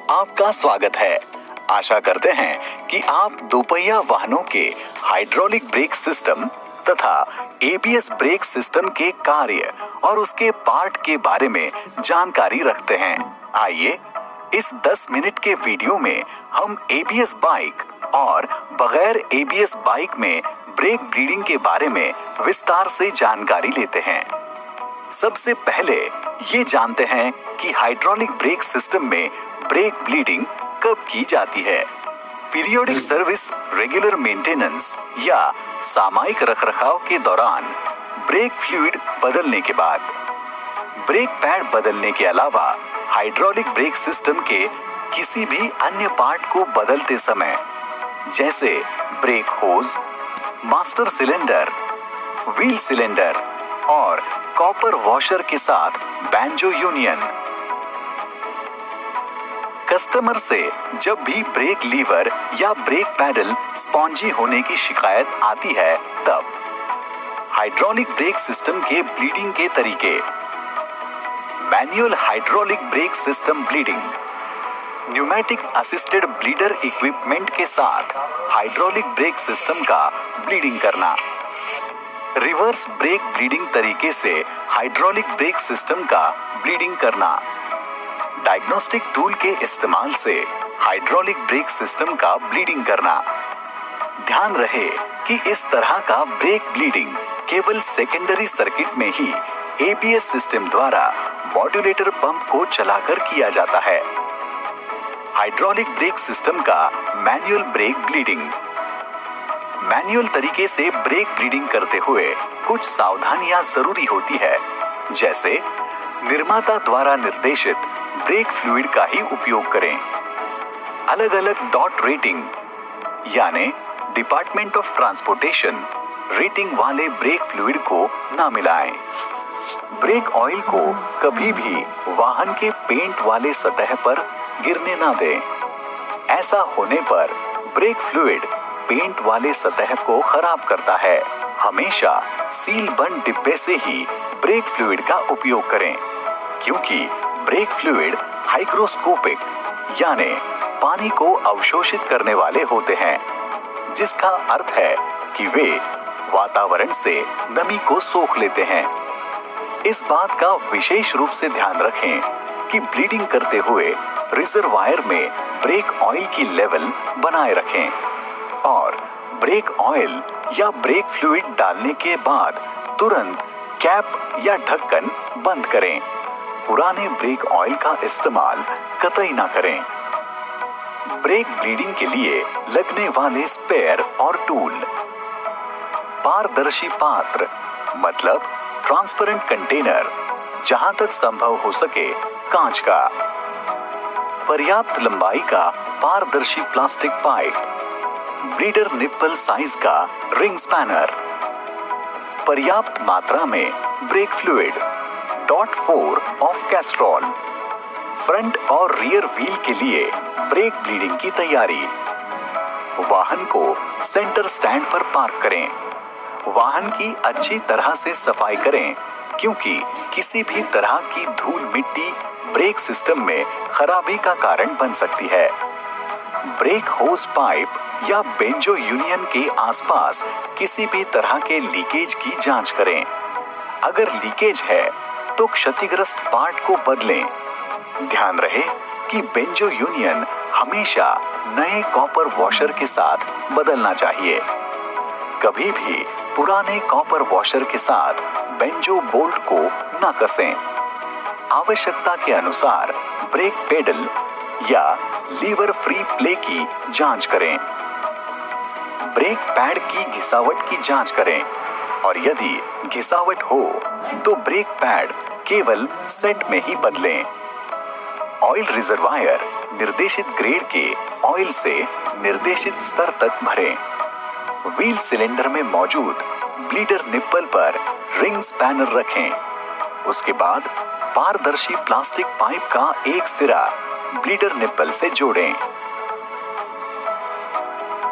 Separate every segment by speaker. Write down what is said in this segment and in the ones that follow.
Speaker 1: आपका स्वागत है। आशा करते हैं कि आप दोपहिया वाहनों के हाइड्रोलिक ब्रेक सिस्टम तथा एबीएस ब्रेक सिस्टम के कार्य और उसके पार्ट के बारे में जानकारी रखते हैं। आइए इस 10 मिनट के वीडियो में हम एबीएस बाइक और बगैर एबीएस बाइक में ब्रेक ब्लीडिंग के बारे में विस्तार से जानकारी लेते हैं। सबसे पहले ये जानते हैं कि हाइड्रोलिक ब्रेक सिस्टम में ब्रेक ब्लीडिंग कब की जाती है। पीरियोडिक सर्विस, रेगुलर मेंटेनेंस या सामयिक रखरखाव के दौरान, ब्रेक फ्लूइड बदलने के बाद, ब्रेक पैड बदलने के अलावा हाइड्रोलिक ब्रेक सिस्टम के किसी भी अन्य पार्ट को बदलते समय, जैसे ब्रेक होज, मास्टर सिलेंडर, व्हील सिलेंडर और कॉपर वॉशर के साथ बैंजो यूनियन। कस्टमर से जब भी ब्रेक लीवर या ब्रेक पैडल स्पॉन्जी होने की शिकायत आती है, तब हाइड्रोलिक ब्रेक सिस्टम के ब्लीडिंग के तरीके। Manual hydraulic brake system bleeding, pneumatic assisted bleeder equipment के साथ हाइड्रोलिक ब्रेक सिस्टम का ब्लीडिंग करना। रिवर्स ब्रेक ब्लीडिंग तरीके से हाइड्रोलिक ब्रेक सिस्टम का ब्लीडिंग करना। डायग्नोस्टिक टूल के इस्तेमाल से हाइड्रोलिक ब्रेक सिस्टम का ब्लीडिंग करना। ध्यान रहे कि इस तरह का ब्रेक ब्लीडिंग केवल सेकेंडरी सर्किट में ही एबीएस सिस्टम द्वारा मॉड्यूलेटर पंप को चलाकर किया जाता है। हाइड्रोलिक ब्रेक सिस्टम का मैनुअल ब्रेक ब्लीडिंग। मैनुअल तरीके से ब्रेक ब्लीडिंग करते हुए कुछ सावधानियां जरूरी होती है, जैसे निर्माता द्वारा निर्देशित ब्रेक फ्लूइड का ही उपयोग करें। अलग अलग डॉट रेटिंग यानी डिपार्टमेंट ऑफ ट्रांसपोर्टेशन रेटिंग वाले ब्रेक फ्लूइड को ना मिलाएं। ब्रेक ऑयल को कभी भी वाहन के पेंट वाले सतह पर गिरने ना दें। ऐसा होने पर ब्रेक फ्लूइड पेंट वाले सतह को खराब करता है। हमेशा सील बंद डिब्बे से ही ब्रेक फ्लूइड का उपयोग करें, क्योंकि ब्रेक फ्लूइड हाइग्रोस्कोपिक यानी पानी को अवशोषित करने वाले होते हैं, जिसका अर्थ है कि वे वातावरण से नमी को सोख लेते हैं। इस बात का विशेष रूप से ध्यान रखें कि ब्लीडिंग करते हुए रिजर्वायर में ब्रेक ऑयल की लेवल बनाए रखें और ब्रेक ऑयल या ब्रेक फ्लूइड डालने के बाद तुरंत कैप या ढक्कन बंद करें। पुराने ब्रेक ऑयल का इस्तेमाल कतई ना करें। ब्रेक ब्लीडिंग के लिए लगने वाले स्पेयर और टूल। पारदर्शी पात्र मतलब ट्रांसपेरेंट कंटेनर, जहां तक संभव हो सके कांच का। पर्याप्त लंबाई का पारदर्शी plastic pipe. Bleeder nipple size का रिंग स्पैनर। पर्याप्त मात्रा में brake fluid. .4 of Castrol. Front और रियर व्हील के लिए ब्रेक ब्लीडिंग की तैयारी। वाहन को सेंटर स्टैंड पर पार्क करें। वाहन की अच्छी तरह से सफाई करें, क्योंकि किसी भी तरह की धूल मिट्टी ब्रेक सिस्टम में खराबी का कारण बन सकती है। ब्रेक होज पाइप या बेंजो यूनियन के आसपास किसी भी तरह के लीकेज की जांच करें। अगर लीकेज है तो क्षतिग्रस्त पार्ट को बदलें। ध्यान रहे कि बेंजो यूनियन हमेशा नए कॉपर वॉशर के साथ बदलना चाहिए। कभी भी पुराने कॉपर वॉशर के साथ बेंजो बोल्ट को न कसें। आवश्यकता के अनुसार ब्रेक पेडल या लीवर फ्री प्ले की जांच करें। ब्रेक पैड की घिसावट की जांच करें और यदि घिसावट हो तो ब्रेक पैड केवल सेट में ही बदलें। ऑयल रिजर्वायर निर्देशित ग्रेड के ऑयल से निर्देशित स्तर तक भरें। व्हील सिलेंडर में मौजूद ब्लीडर निप्पल पर रिंग स्पैनर रखें। उसके बाद पारदर्शी प्लास्टिक पाइप का एक सिरा ब्लीडर निप्पल से जोड़ें।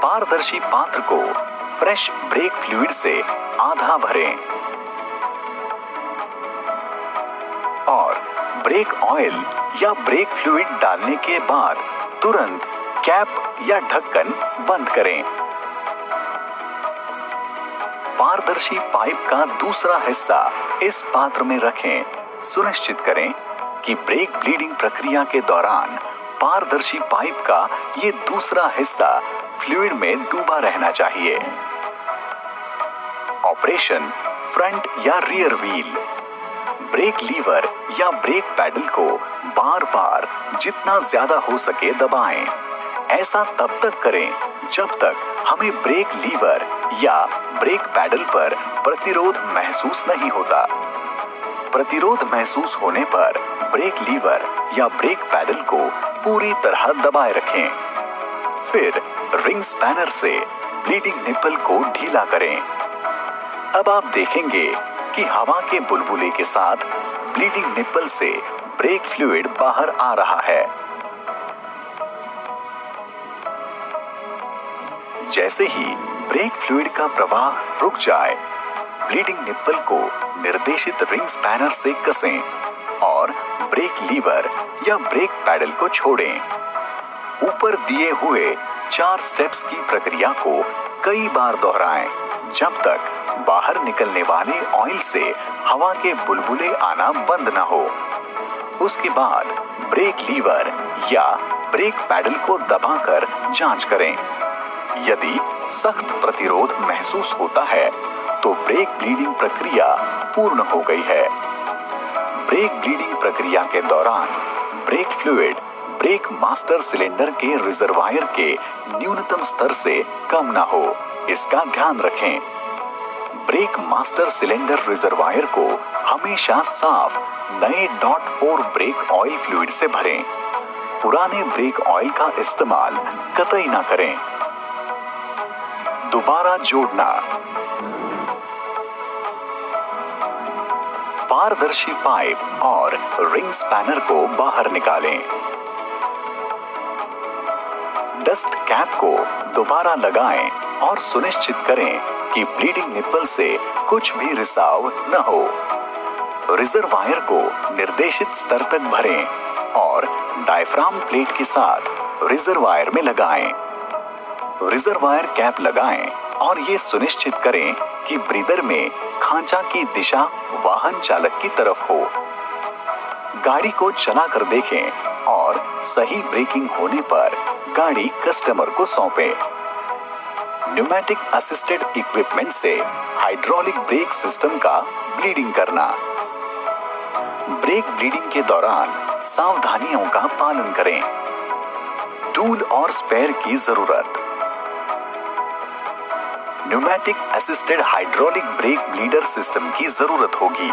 Speaker 1: पारदर्शी पात्र को फ्रेश ब्रेक फ्लूइड से आधा भरें और ब्रेक ऑयल या ब्रेक फ्लूइड डालने के बाद तुरंत कैप या ढक्कन बंद करें। पारदर्शी पाइप का दूसरा हिस्सा इस पात्र में रखें। सुनिश्चित करें कि ब्रेक ब्लीडिंग प्रक्रिया के दौरान पारदर्शी पाइप का ये दूसरा हिस्सा फ्लूइड में डूबा रहना चाहिए। ऑपरेशन फ्रंट या रियर व्हील। ब्रेक लीवर या ब्रेक पैडल को बार बार जितना ज्यादा हो सके दबाएं। ऐसा तब तक करें जब तक हमें ब्रेक लीवर या ब्रेक पैडल पर प्रतिरोध महसूस नहीं होता। प्रतिरोध महसूस होने पर ब्रेक लीवर या ब्रेक पैडल को पूरी तरह दबाए रखें। फिर रिंग स्पैनर से ब्लीडिंग निप्पल को ढीला करें। अब आप देखेंगे कि हवा के बुलबुले के साथ ब्लीडिंग निप्पल से ब्रेक फ्लूइड बाहर आ रहा है। जैसे ही ब्रेक फ्लूइड का प्रवाह रुक जाए, ब्लीडिंग निप्पल को निर्देशित रिंग स्पैनर से कसें और ब्रेक लीवर या ब्रेक पैडल को छोड़ें। ऊपर दिए हुए 4 स्टेप्स की प्रक्रिया को कई बार दोहराएं जब तक बाहर निकलने वाले ऑयल से हवा के बुलबुले आना बंद न हो। उसके बाद ब्रेक लीवर या ब्रेक पैडल को दबाकर जांच करें। यदि सख्त प्रतिरोध महसूस होता है तो ब्रेक ब्लीडिंग प्रक्रिया पूर्ण हो गई है। ब्रेक ब्लीडिंग प्रक्रिया के दौरान brake fluid brake master cylinder के रिजर्वायर के न्यूनतम स्तर से कम ना हो, इसका ध्यान रखें। ब्रेक मास्टर सिलेंडर रिजर्वायर को हमेशा साफ नए .4 ब्रेक ऑयल फ्लूइड से भरें। पुराने ब्रेक ऑयल का इस्तेमाल कतई ना करें। दोबारा जोड़ना। पारदर्शी पाइप और रिंग स्पैनर को बाहर निकालें। डस्ट कैप को दोबारा लगाएं और सुनिश्चित करें कि ब्लीडिंग निप्पल से कुछ भी रिसाव न हो। रिजर्वायर को निर्देशित स्तर तक भरें और डायफ्राम प्लेट के साथ रिजर्वायर में लगाएं। रिजर्वायर कैप लगाएं और ये सुनिश्चित करें कि ब्रीदर में खांचा की दिशा वाहन चालक की तरफ हो। गाड़ी को चलाकर देखें और सही ब्रेकिंग होने पर गाड़ी कस्टमर को सौंपें। न्यूमेटिक असिस्टेड इक्विपमेंट से हाइड्रोलिक ब्रेक सिस्टम का ब्लीडिंग करना। ब्रेक ब्लीडिंग के दौरान सावधानियों का पालन करें। टूल और स्पेयर की जरूरत। Pneumatic assisted hydraulic brake bleeder system की जरूरत होगी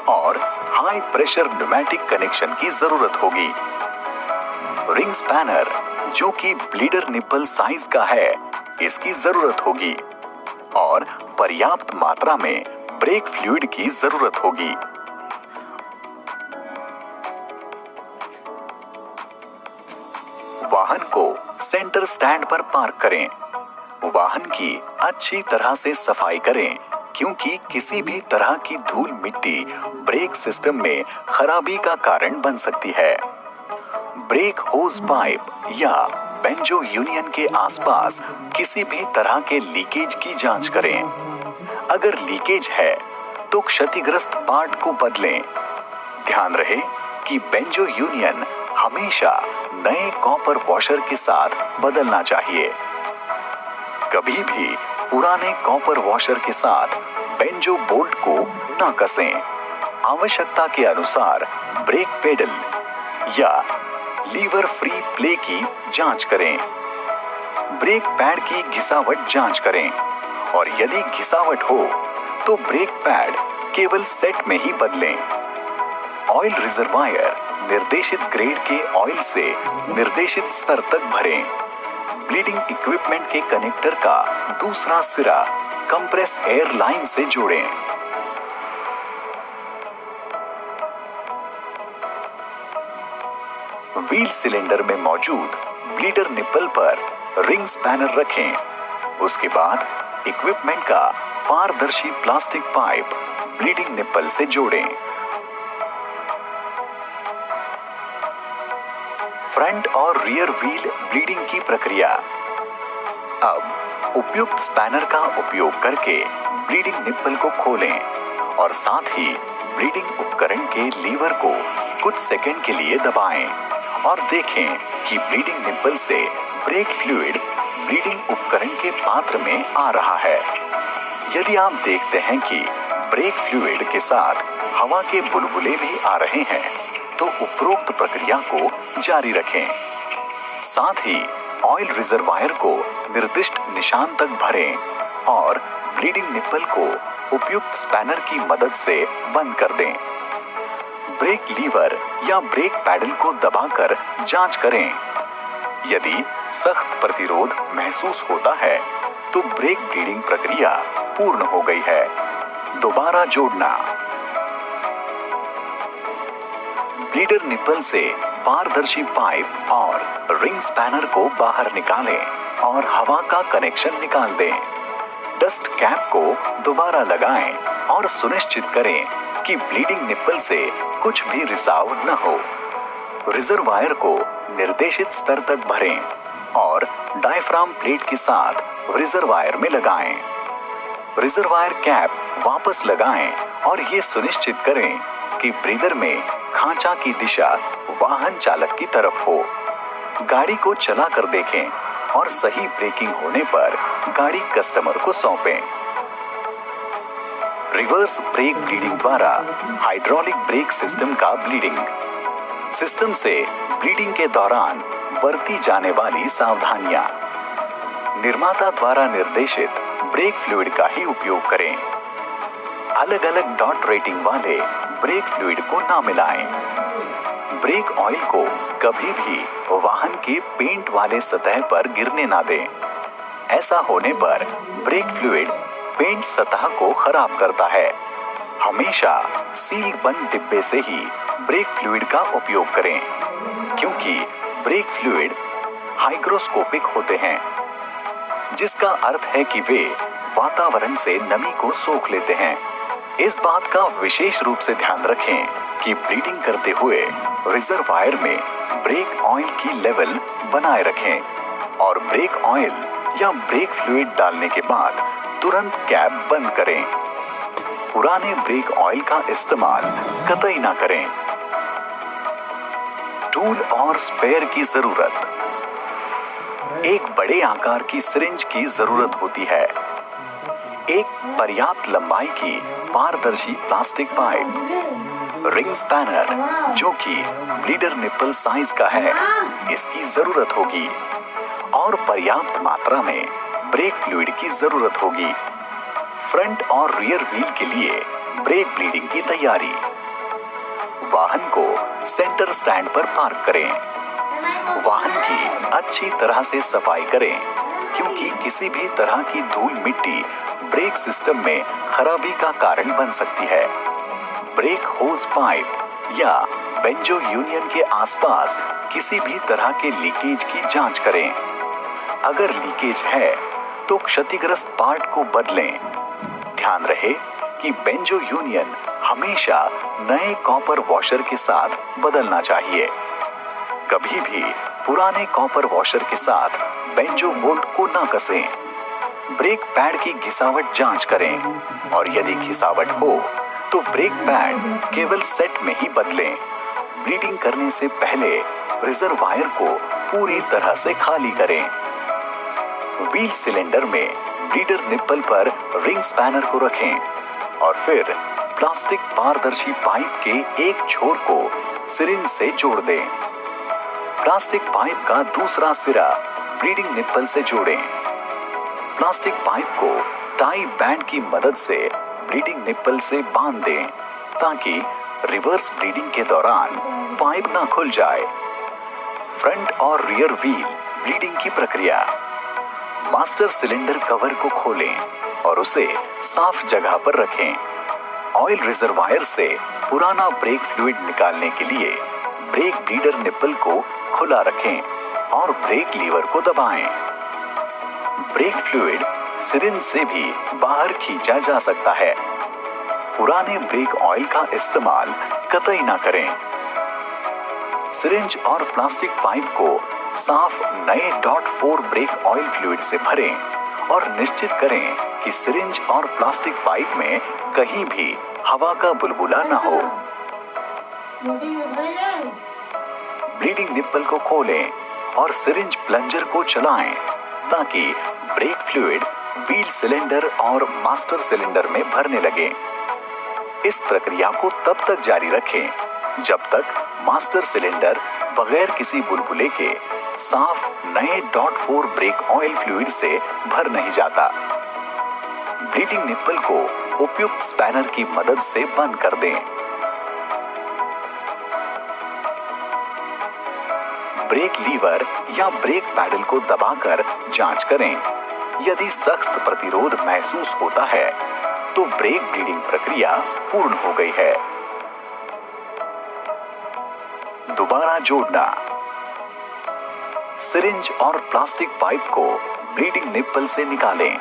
Speaker 1: और हाई प्रेशर न्यूमेटिक कनेक्शन की जरूरत होगी। रिंग स्पैनर जो कि ब्लीडर निप्पल साइज का है, इसकी जरूरत होगी और पर्याप्त मात्रा में ब्रेक फ्लूइड की जरूरत होगी। वाहन को सेंटर स्टैंड पर पार्क करें। वाहन की अच्छी तरह से सफाई करें क्योंकि किसी भी तरह की धूल मिट्टी ब्रेक सिस्टम में खराबी का कारण बन सकती है। ब्रेक होज पाइप या बेंजो यूनियन के आसपास किसी भी तरह के लीकेज की जांच करें। अगर लीकेज है तो क्षतिग्रस्त पार्ट को बदलें। ध्यान रहे कि बेंजो यूनियन हमेशा नए कॉपर वॉशर के साथ बदलना चाहिए। कभी भी पुराने कॉपर वॉशर के साथ बेंजो बोल्ट को न कसें। आवश्यकता के अनुसार ब्रेक पेडल या लीवर फ्री प्ले की जांच करें। ब्रेक पैड की घिसावट जांच करें और यदि घिसावट हो तो ब्रेक पैड केवल सेट में ही बदलें। ऑयल रिजर्वायर निर्देशित ग्रेड के ऑयल से निर्देशित स्तर तक भरें। ब्लीडिंग इक्विपमेंट के कनेक्टर का दूसरा सिरा कंप्रेस एयर लाइन से जोड़ें। व्हील सिलेंडर में मौजूद ब्लीडर निप्पल पर रिंग स्पैनर रखें। उसके बाद इक्विपमेंट का पारदर्शी प्लास्टिक पाइप ब्लीडिंग निप्पल से जोड़ें। फ्रंट और रियर व्हील ब्लीडिंग की प्रक्रिया। अब उपयुक्त स्पैनर का उपयोग करके ब्लीडिंग निप्पल को खोलें और साथ ही ब्लीडिंग उपकरण के लीवर को कुछ सेकंड के लिए दबाएं और देखें कि ब्लीडिंग निप्पल से ब्रेक फ्लूइड ब्लीडिंग उपकरण के पात्र में आ रहा है। यदि आप देखते हैं कि ब्रेक फ्लूइड के साथ हवा के बुलबुले भी आ रहे हैं तो उपरोक्त प्रक्रिया को जारी रखें। साथ ही ऑयल रिजर्वायर को निर्दिष्ट निशान तक भरें और ब्लीडिंग निप्पल को उपयुक्त स्पैनर की मदद से बंद कर दें। ब्रेक लीवर या ब्रेक पैडल को दबाकर जांच करें। यदि सख्त प्रतिरोध महसूस होता है तो ब्रेक ब्लीडिंग प्रक्रिया पूर्ण हो गई है। दोबारा जोड़ना। ब्लीडर निप्पल से पारदर्शी पाइप और रिंग स्पैनर को बाहर निकालें और हवा का कनेक्शन निकाल दें। डस्ट कैप को दोबारा लगाएं और सुनिश्चित करें कि ब्लीडिंग निप्पल से कुछ भी रिसाव न हो। रिजर्वायर को निर्देशित स्तर तक भरें और डायफ्राम प्लेट के साथ रिजर्वायर में लगाएं। रिजर्वायर कैप वापस लगाएं और ये सुनिश्चित करें कि ब्रीदर में खांचा की दिशा वाहन चालक की तरफ हो। गाड़ी को चला कर देखें और सही ब्रेकिंग होने पर गाड़ी कस्टमर को सौंपें। रिवर्स ब्रेक ब्लीडिंग द्वारा हाइड्रोलिक ब्रेक सिस्टम का ब्लीडिंग। सिस्टम से ब्लीडिंग के दौरान बरती जाने वाली सावधानियां। निर्माता द्वारा निर्देशित ब्रेक फ्लूइड का ही उपयोग करें। अलग अलग डॉट रेटिंग वाले ब्रेक फ्लूइड को ना मिलाएं। ब्रेक ऑयल को कभी भी वाहन के पेंट वाले सतह पर गिरने ना दें। ऐसा होने पर ब्रेक फ्लूइड पेंट सतह को खराब करता है। हमेशा सील बंद डिब्बे से ही ब्रेक फ्लूइड का उपयोग करें, क्योंकि ब्रेक फ्लूइड हाइग्रोस्कोपिक होते हैं, जिसका अर्थ है कि वे वातावरण से नमी को सोख लेते हैं। इस बात का विशेष रूप से ध्यान रखें कि ब्लीडिंग करते हुए रिजर्वायर में ब्रेक ऑयल की लेवल बनाए रखें और ब्रेक ऑयल या ब्रेक फ्लूइड डालने के बाद तुरंत कैप बंद करें। पुराने ब्रेक ऑयल का इस्तेमाल कतई ना करें। टूल और स्पेयर की जरूरत। एक बड़े आकार की सिरिंज की जरूरत होती है। एक पर्याप्त लंबाई की पारदर्शी प्लास्टिक पाइप, रिंग स्पैनर जो कि ब्लीडर निप्पल साइज का है, इसकी जरूरत होगी और पर्याप्त मात्रा में ब्रेक फ्लूइड की जरूरत होगी। फ्रंट और रियर व्हील के लिए ब्रेक ब्लीडिंग की तैयारी। वाहन को सेंटर स्टैंड पर पार्क करें। वाहन की अच्छी तरह से सफाई करें, क्योंकि किसी भी तरह की धूल मिट्टी ब्रेक सिस्टम में खराबी का कारण बन सकती है। ब्रेक होज पाइप या बेंजो यूनियन के आसपास किसी भी तरह के लीकेज की जांच करें। अगर लीकेज है तो क्षतिग्रस्त पार्ट को बदलें। ध्यान रहे कि बेंजो यूनियन हमेशा नए कॉपर वॉशर के साथ बदलना चाहिए। कभी भी पुराने कॉपर वॉशर के साथ बेंजो बोल्ट को ना कसें। ब्रेक पैड की घिसावट जांच करें और यदि घिसावट हो तो ब्रेक पैड केवल सेट में ही बदलें। ब्लीडिंग करने से पहले रिजर्वायर को पूरी तरह से खाली करें। व्हील सिलेंडर में ब्लीडर निप्पल पर रिंग स्पैनर को रखें और फिर प्लास्टिक पारदर्शी पाइप के एक छोर को सिरिंज से जोड़ दें। प्लास्टिक पाइप का दूसरा सिरा ब्लीडिंग निप्पल से जोड़ें। प्लास्टिक पाइप को टाई बैंड की मदद से ब्लीडिंग निप्पल से बांध दें, ताकि रिवर्स ब्लीडिंग के दौरान पाइप ना खुल जाए। फ्रंट और रियर व्हील ब्लीडिंग की प्रक्रिया। मास्टर सिलेंडर कवर को खोलें और उसे साफ जगह पर रखें। ऑयल रिजर्वायर से पुराना ब्रेक फ्लूइड निकालने के लिए ब्रेक ब्लीडर निप्पल को खुला रखें और ब्रेक लीवर को दबाएं। ब्रेक फ्लूइड सिरिंज से भी बाहर खींचा जा सकता है। पुराने ब्रेक ऑयल का इस्तेमाल कतई ना करें। सिरिंज और प्लास्टिक पाइप को साफ नए .4 ब्रेक ऑयल फ्लूइड से भरें और निश्चित करें कि सिरिंज और प्लास्टिक पाइप में कहीं भी हवा का बुलबुला न हो। ब्लीडिंग निप्पल को खोलें और सिरिंज प्लंजर को चलाएं ताकि ब्रेक फ्लूइड व्हील सिलेंडर और मास्टर सिलेंडर में भरने लगे। इस प्रक्रिया को तब तक जारी रखें जब तक मास्टर सिलेंडर बगैर किसी बुलबुले के साफ नए .4 ब्रेक ऑयल फ्लूइड से भर नहीं जाता। ब्लीडिंग निप्पल को उपयुक्त स्पैनर की मदद से बंद कर दें। ब्रेक लीवर या ब्रेक पैडल को दबाकर जांच करें। यदि सख्त प्रतिरोध महसूस होता है तो ब्रेक ब्लीडिंग प्रक्रिया पूर्ण हो गई है। दोबारा जोड़ना। सिरिंज और प्लास्टिक पाइप को ब्लीडिंग निप्पल से निकालें।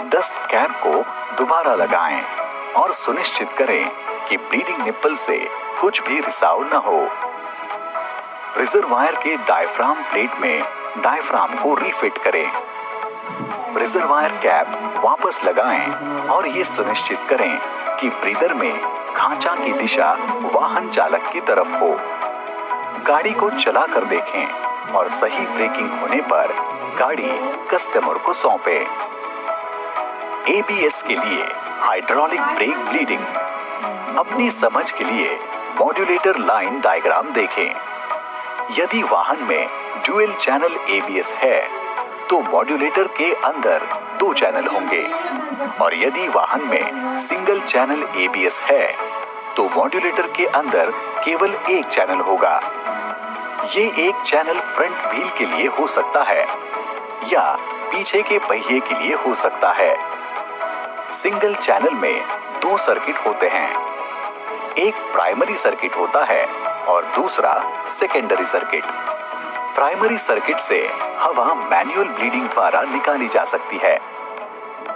Speaker 1: डस्ट कैप को दोबारा लगाएं और सुनिश्चित करें कि ब्लीडिंग निप्पल से कुछ भी रिसाव न हो। रिजर्वायर के डायफ्राम प्लेट में डायफ्राम को रीफिट करें। रिजर्वायर कैप वापस लगाएं और ये सुनिश्चित करें कि ब्रीदर में खांचा की दिशा वाहन चालक की तरफ हो। गाड़ी को चला कर देखें और सही ब्रेकिंग होने पर गाड़ी कस्टमर को सौंपें। ABS के लिए हाइड्रोलिक ब्रेक ब्लीडिंग। अपनी समझ के लिए मॉड्यूलेटर लाइन डायग्राम देखें। यदि वाहन में ड्यूअल चैनल ABS है तो मॉड्यूलेटर के अंदर 2 चैनल होंगे और यदि वाहन में सिंगल चैनल ABS है तो मॉड्यूलेटर के अंदर केवल 1 चैनल होगा। ये एक चैनल फ्रंट व्हील के लिए हो सकता है या पीछे के पहिए के लिए हो सकता है। सिंगल चैनल में 2 सर्किट होते हैं। एक प्राइमरी सर्किट होता है और दूसरा सेकेंडरी सर्किट। प्राइमरी सर्किट से हवा मैन्युअल ब्लीडिंग द्वारा निकाली जा सकती है।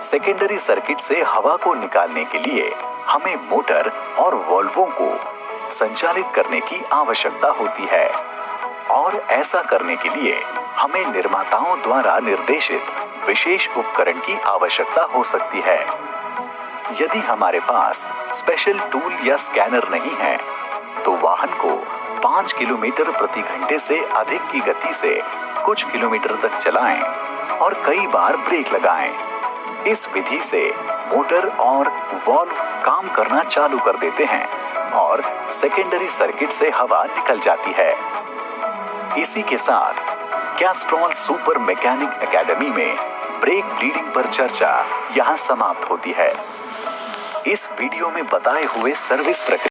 Speaker 1: सेकेंडरी सर्किट से हवा को निकालने के लिए हमें मोटर और वाल्वों को संचालित करने की आवश्यकता होती है और ऐसा करने के लिए हमें निर्माताओं द्वारा निर्देशित विशेष उपकरण की आवश्यकता हो सकती है। यदि हमारे पास स्पेशल टूल या स्कैनर नहीं है तो वाहन को 5 किलोमीटर प्रति घंटे से अधिक की गति से कुछ किलोमीटर तक चलाएं और कई बार ब्रेक लगाएं। इस विधि से मोटर और वाल्व काम करना चालू कर देते हैं और सेकेंडरी सर्किट से हवा निकल जाती है। इसी के साथ कैस्ट्रॉल सुपर मैकेनिक एकेडमी में ब्रेक ब्लीडिंग पर चर्चा यहाँ समाप्त होती है। इस वीडियो में बताए हुए सर्विस प्रक्रिया